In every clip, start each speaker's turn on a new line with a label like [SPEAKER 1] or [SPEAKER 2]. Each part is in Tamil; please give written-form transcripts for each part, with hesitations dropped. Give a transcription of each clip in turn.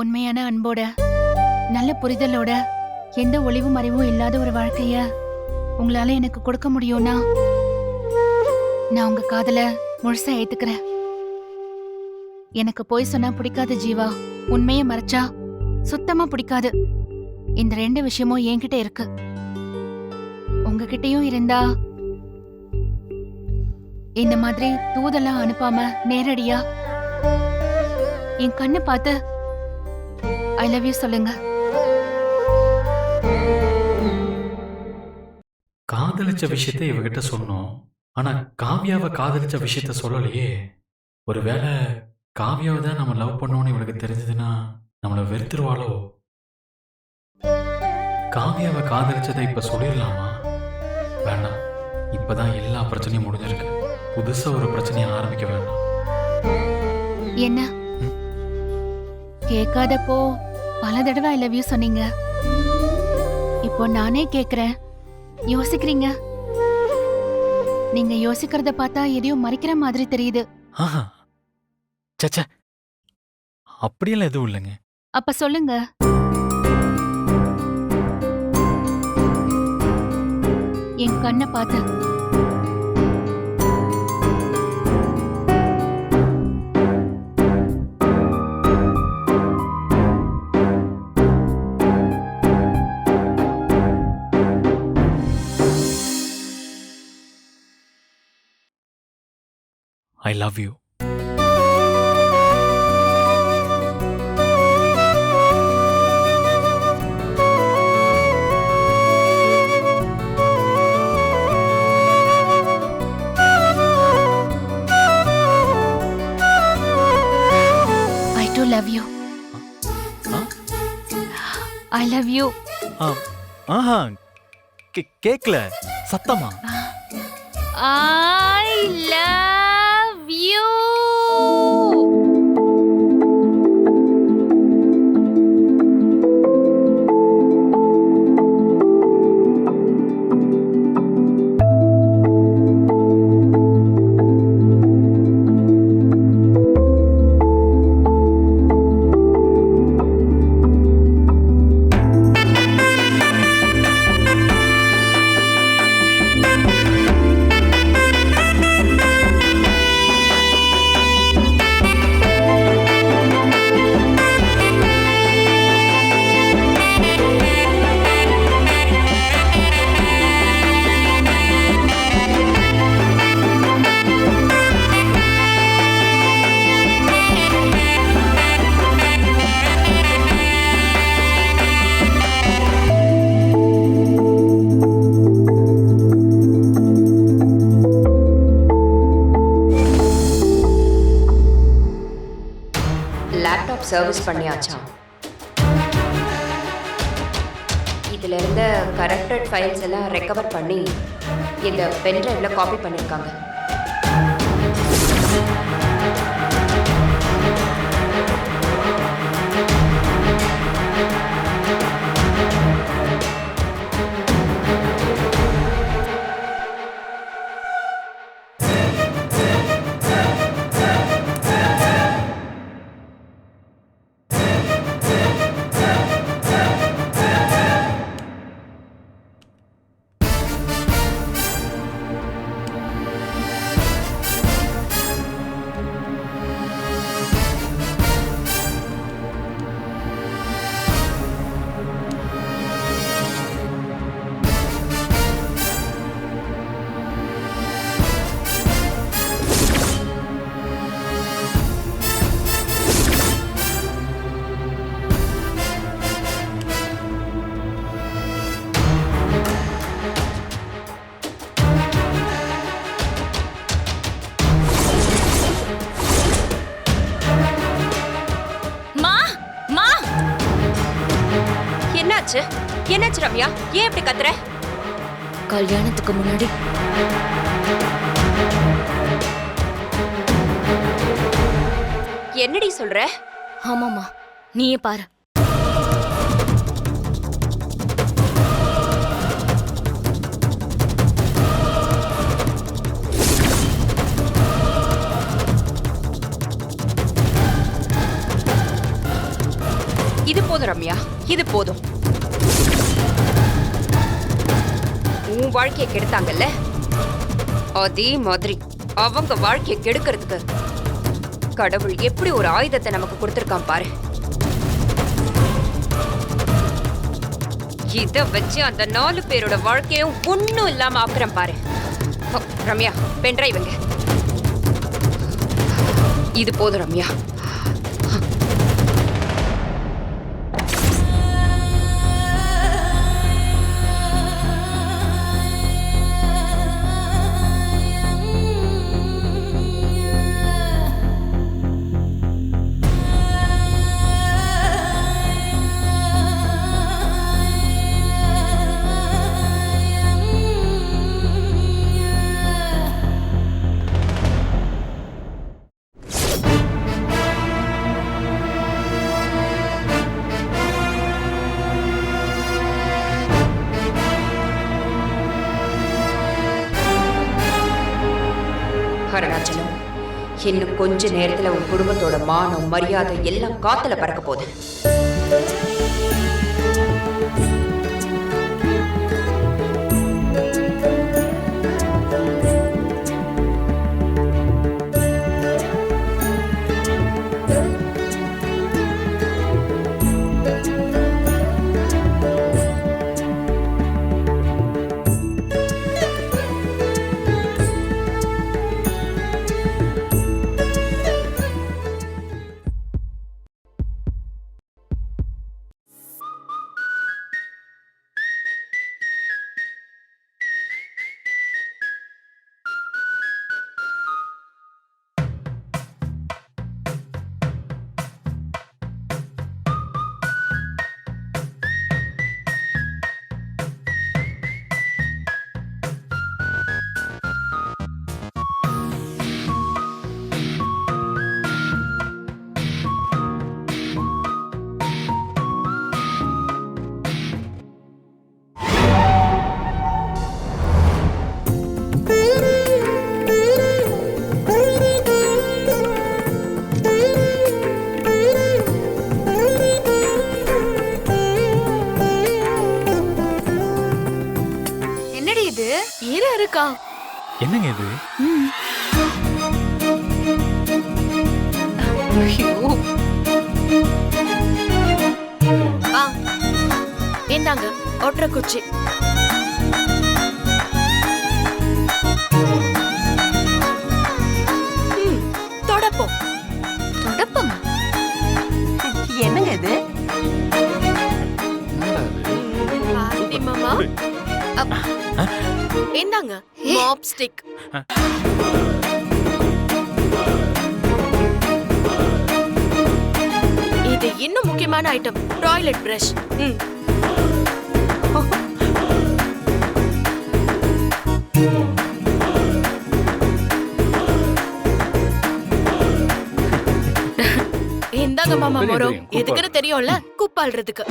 [SPEAKER 1] உண்மையான அன்போட நல்ல புரிதலோட எந்த ஒளிவு மறைவும் இல்லாத ஒரு வாழ்க்கைய உங்களால எனக்கு கொடுக்க முடியும்னா நான் உங்க காதல முழுசா ஏத்துக்கிறேன். எனக்கு போய் சொன்னா பிடிக்காது ஜீவா, உண்மையை மறைச்சா சுத்தமா பிடிக்காது. இந்த 2 விஷயமும் என்கிட்ட இருக்கு. உங்ககிட்டயும் இருந்தா இந்த மாதிரி தூதெல்லாம் அனுப்பாம நேரடியா என் கண்ணு பார்த்து ஐ லவ் யூ சொல்லுங்க.
[SPEAKER 2] காதலிச்ச விஷயத்தை இவகிட்ட சொன்னோம். ஆனா காவ்யாவை காதலிச்ச விஷயத்த சொல்லலையே. ஒருவேளை காவ்யாவை தான் நம்ம லவ் பண்ணோம்னு இவளுக்கு தெரிஞ்சதுன்னா நம்மளை வெறுத்துருவாளோ? காவ்யாவை காதலிச்சதை இப்ப சொல்லிடலாமா? வேண்டாம், இப்பதான் எல்லா பிரச்சனையும் முடிஞ்சிருக்கு. புதுசா ஒரு பிரச்சனையை ஆரம்பிக்க வேண்டாம்.
[SPEAKER 1] என்ன கேட்காதப்போ பல தடவை ஐ லவ் யூ சொன்னீங்க. இப்போ நானே கேக்குறேன், யோசிக்கிறீங்க. நீங்க யோசிக்கிறத பார்த்தா எதையும் மறைக்கிற மாதிரி தெரியுது.
[SPEAKER 2] ஆஹா, சச்சா, அப்படியெல்லாம் எதுவும் இல்லைங்க.
[SPEAKER 1] அப்ப சொல்லுங்க. என் கண்ணை பார்த்து.
[SPEAKER 2] I love you.
[SPEAKER 1] I too love you. I love you.
[SPEAKER 2] ஆஹா, கேக்கல சத்தமா.
[SPEAKER 1] I love you.
[SPEAKER 3] Laptop service பண்ணியாச்சாம். இதில் இருந்த கரப்டட் ஃபைல்ஸ் எல்லாம் ரெக்கவர் பண்ணி இந்த பென்ட்ரைவில் காப்பி பண்ணியிருக்காங்க. என்னாச்சு ரம்யா, ஏன் இப்படி கத்துற?
[SPEAKER 4] கல்யாணத்துக்கு முன்னாடி
[SPEAKER 3] என்னடி சொல்ற?
[SPEAKER 4] ஆமாமா, நீயே பாரு.
[SPEAKER 3] இது போதும் ரம்யா, இது போதும். உன் வாழ்க்கையை கெடுத்தாங்கல்ல, அதே மாதிரி அவங்க வாழ்க்கையை கெடுக்கிறதுக்கு கடவுள் எப்படி ஒரு ஆயுதத்தை நமக்கு கொடுத்திருக்கான் பாரு. இத வச்சு அந்த 4 பேரோட வாழ்க்கையும் ஒண்ணும் இல்லாம ஆக்குறேன் பாரு. ரம்யா, பென்ட்ரைவ் இங்க. இது போதும் ரம்யா. அருணாச்சலம், இன்னும் கொஞ்ச நேரத்துல உன் குடும்பத்தோட மானம் மரியாதை எல்லாம் காத்துல பறக்க போகுது.
[SPEAKER 4] இருக்கா?
[SPEAKER 2] என்னங்க இது?
[SPEAKER 4] இந்தாங்க ஒற்றை குச்சி. தொடப்பம்.
[SPEAKER 1] தொடப்பமா?
[SPEAKER 5] என்னங்க இது?
[SPEAKER 4] மாமா இந்தாங்க மாப் ஸ்டிக். இது இன்னும் முக்கியமான ஐட்டம், டாய்லெட் பிரஷ். இந்தாங்க மாமா மரம். எதுக்குன்னு தெரியும்ல, குப்பாள்றதுக்கு.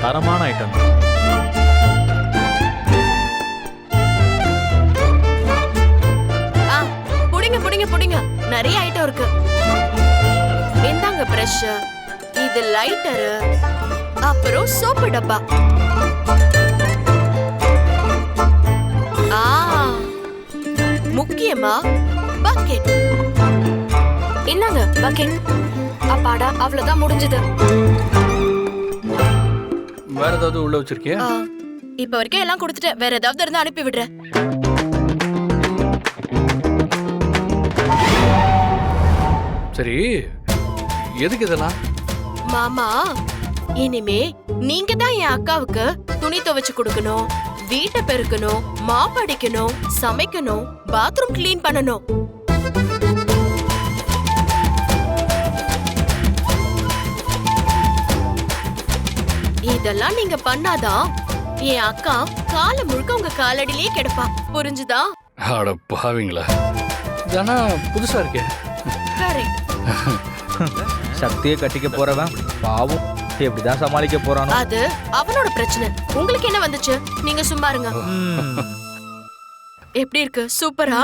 [SPEAKER 2] தரமான ஐட்டம்.
[SPEAKER 4] புடிங்க புடிங்க புடிங்க, நிறைய ஐட்டம் இருக்கு. இந்தாங்க பிரஷ், இது லைட்டர், அப்புறம் சோப்பு டப்பா. முக்கியமா பக்கெட். என்னங்க பக்கெட்? அப்பாடா, அவ்வளவுதான் முடிஞ்சது.
[SPEAKER 6] வேற ஏதாவது உள்ள வச்சிருக்கியா?
[SPEAKER 4] இப்ப வரைக்கும் எல்லாம் கொடுத்துட்டேன். வேற ஏதாவது இருந்தா அனுப்பி விடுறேன்.
[SPEAKER 6] சரி, எதுக்கு இதெல்லாம்?
[SPEAKER 4] மாமா, இனிமே நீங்க தான் என் அக்காவுக்கு துணி துவைச்சு கொடுக்கணும், வீட்டை பெருக்கணும், மாப் அடிக்கணும், சமைக்கணும், பாத்ரூம் கிளீன் பண்ணணும். இதெல்லாம் நீங்க பண்ணாதான் என் அக்கா கால முழுக்க உங்க காலடியிலே கிடப்பா. புரிஞ்சுதா?
[SPEAKER 6] அட பாவீங்களா, தானா புதுசா இருக்கே.
[SPEAKER 4] கரெக்ட்.
[SPEAKER 7] சக்தியை கட்டிக்க போறவன் பாவம் எப்படிதான் சமாளிக்க போறானோ.
[SPEAKER 4] அது அவனோட பிரச்சனை. உங்களுக்கு என்ன வந்துச்சு? நீங்க சும்மா இருங்க. எப்படி இருக்கு? சூப்பரா?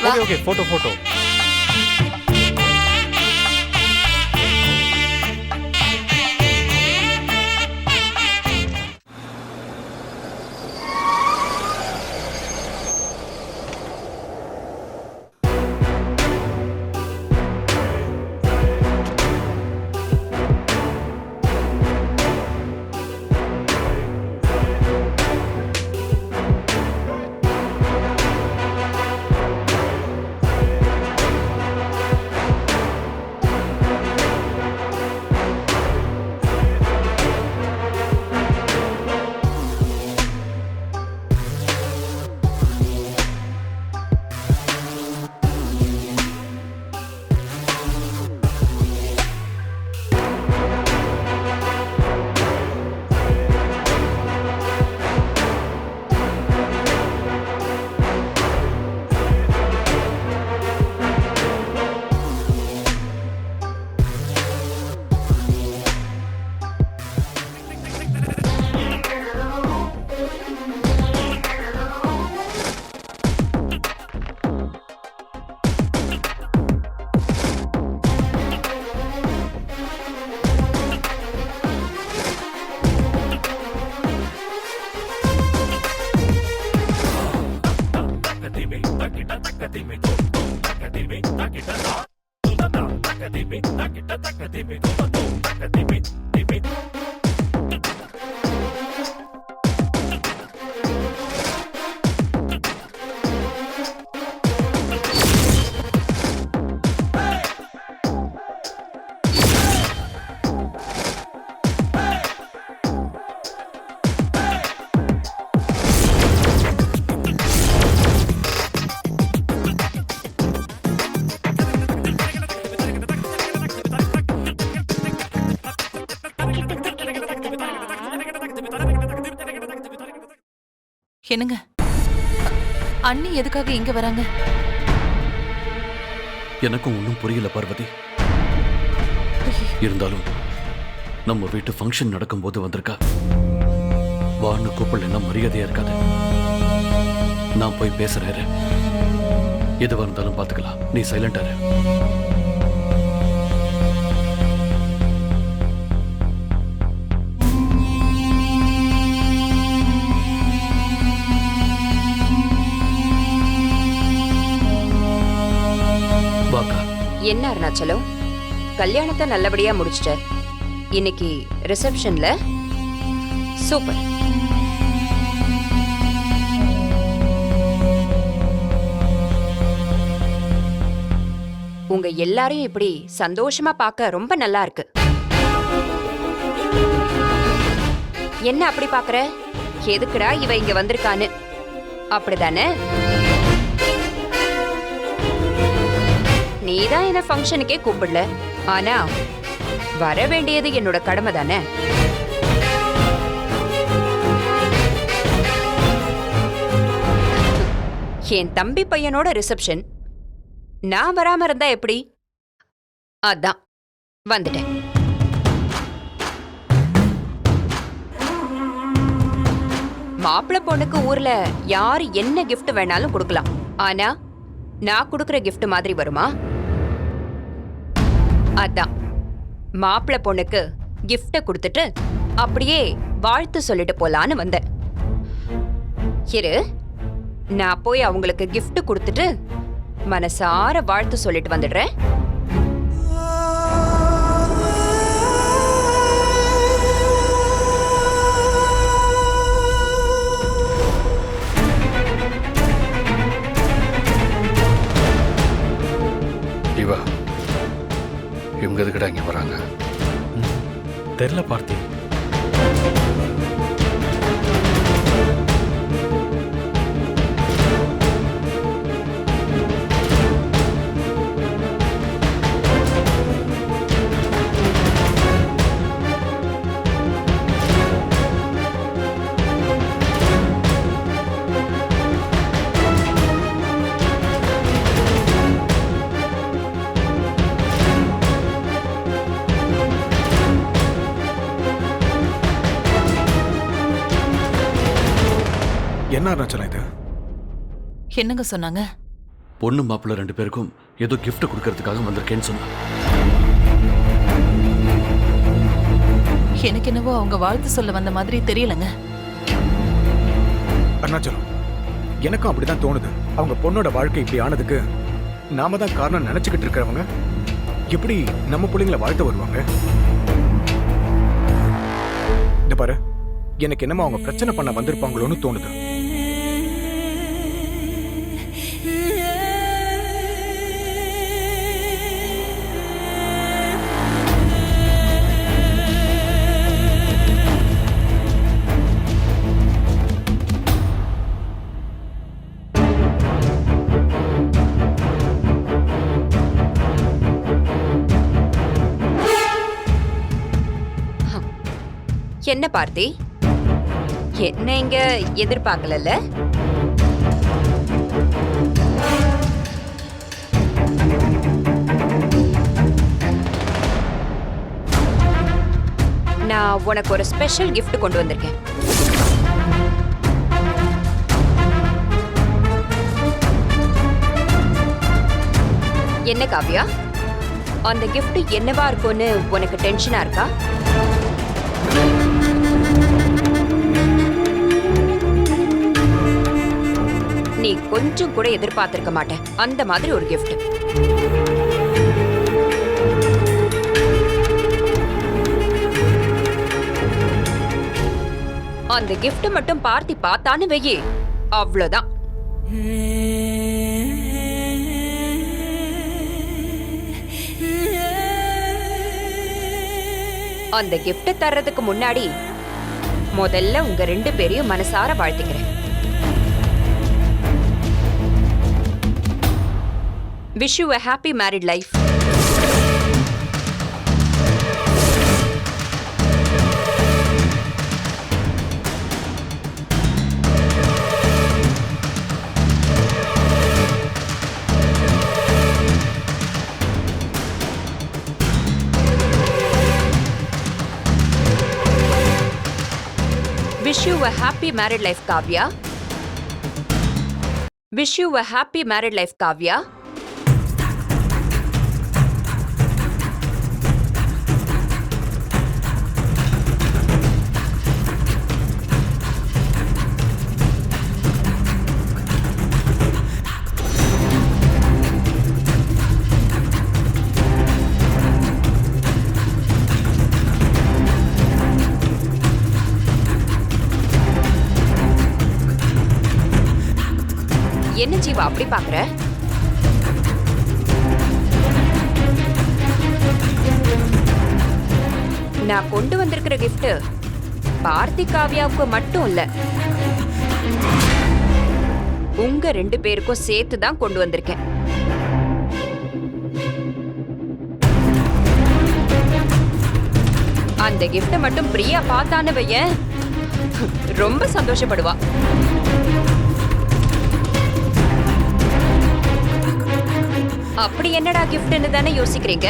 [SPEAKER 2] Okay okay, photo photo.
[SPEAKER 8] என்னங்க அண்ணி எதுக்காக இங்க வராங்க?
[SPEAKER 9] எனக்கும் ஒன்றும் புரியல பார்வதி. இருந்தாலும் நம்ம வீட்டு ஃபங்க்ஷன் நடக்கும்போது வந்திருக்கா. வான்னு கூப்பிடலன்னா மரியாதையா இருக்காது. நான் போய் பேசுறேன். எதுவா இருந்தாலும் பார்த்துக்கலாம். நீ சைலண்டா இரு.
[SPEAKER 3] என்ன அருணாச்சலம், கல்யாணத்தை நல்லபடியா முடிச்சிட்ட. இன்னைக்கு ரிசப்ஷன்ல சூப்பர். உங்க எல்லாரையும் இப்படி சந்தோஷமா பார்க்க ரொம்ப நல்லா இருக்கு. என்ன அப்படி பாக்குற? எதுக்குடா இவ இங்க வந்திருக்கான்னு அப்படிதானே? நீதான் என்ன ஃபங்க்ஷனுக்கே கூப்பிடல. ஆனா வர வேண்டியது என்னோட கடமை தானே. என் தம்பி பையனோட ரிசப்ஷன், நான் வராம இருந்தா எப்படி? அதான் வந்துட்டேன். மாப்பிள்ளை பொண்ணுக்கு ஊர்ல யாரு என்ன கிஃப்ட் வேணாலும் கொடுக்கலாம். ஆனா நான் கொடுக்கற கிஃப்ட் மாதிரி வருமா? அதான் மாப்பிள்ளை பொண்ணுக்கு கிஃப்ட கொடுத்துட்டு அப்படியே வாழ்த்து சொல்லிட்டு போலான்னு வந்தேன். இரு, நான் போய் அவங்களுக்கு கிஃப்ட் கொடுத்துட்டு மனசார வாழ்த்து சொல்லிட்டு வந்துடுறேன்.
[SPEAKER 6] இவா, இவங்க எதுக்கடா இங்க வராங்க?
[SPEAKER 2] தெரியல பார்த்தி.
[SPEAKER 10] என்ன அருணாச்சலம் இது?
[SPEAKER 8] என்னங்க சொன்னாங்க?
[SPEAKER 9] பொண்ணு மாப்பிள்ளை 2 பேருக்கும் ஏதோ gift கொடுக்கறதுக்காக வந்திருக்கேன்னு சொன்னாங்க.
[SPEAKER 8] எனக்கு என்னவோ அவங்க வாழ்த்து சொல்ல வந்த மாதிரி தெரியலங்க.
[SPEAKER 10] அருணாச்சலம், எனக்கும் அப்படிதான் தோணுது. அவங்க பொண்ணோட வாழ்க்கை இப்படி ஆனதுக்கு நாம தான் காரணம் நினைச்சுக்கிட்டு இருக்கிறவங்க எப்படி நம்ம பிள்ளைங்களை வாழ்த்த வருவாங்க? இந்த பாரு, எனக்கு என்னமோ அவங்க பிரச்சனை பண்ண வந்திருப்பாங்களோன்னு தோணுது.
[SPEAKER 3] என்ன பார்த்தி, என்ன இங்க எதிர்பார்க்கல? நான் உனக்கு ஒரு ஸ்பெஷல் கிஃப்ட் கொண்டு வந்திருக்கேன். என்ன காவ்யா, அந்த கிஃப்ட் என்னவா இருக்கும்னு உனக்கு டென்ஷனா இருக்கா? நீ கொஞ்சம் கூட எதிர்பார்த்திருக்க மாட்டேன் அந்த மாதிரி ஒரு gift. அந்த gift மட்டும் பார்த்தி பார்த்தான்னு வெயி, அவ்வளவுதான். அந்த gift தர்றதுக்கு முன்னாடி முதல்ல உங்க 2 பேரையும் மனசார வாழ்த்துக்கிறேன். Wish you a happy married life. Wish you a happy married life, Kavya. Wish you a happy married life, Kavya. என்ன ஜீவா அப்படி பாக்குற? நான் கொண்டு வந்திருக்கிற gift பார்த்தி காவ்யாவுக்கு மட்டும் இல்ல, உங்க 2 பேருக்கும் சேர்த்து தான் கொண்டு வந்திருக்கேன். அந்த gift மட்டும் பிரியா பார்த்தான்னு வையேன், ரொம்ப சந்தோஷப்படுவா. அப்படி என்னடா கிஃப்ட்னு தானே யோசிக்கிறீங்க?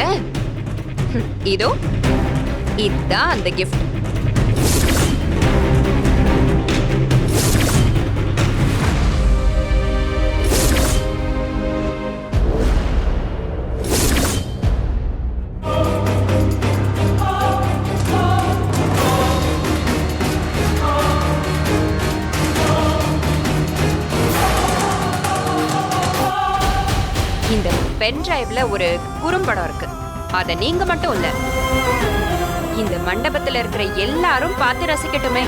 [SPEAKER 3] இதோ இதுதான் அந்த கிஃப்ட். இந்த பென் டிரைவ்ல ஒரு குறும்படம் இருக்கு. அத நீங்க மட்டும் இல்ல, இந்த மண்டபத்துல இருக்கிற எல்லாரும் பார்த்து ரசிக்கட்டுமே.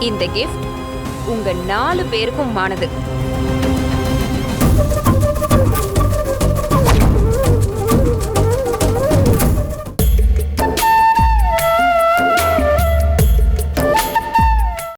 [SPEAKER 3] இந்த கிஃப்ட் உங்க 4 பேருக்கும் ஆனது.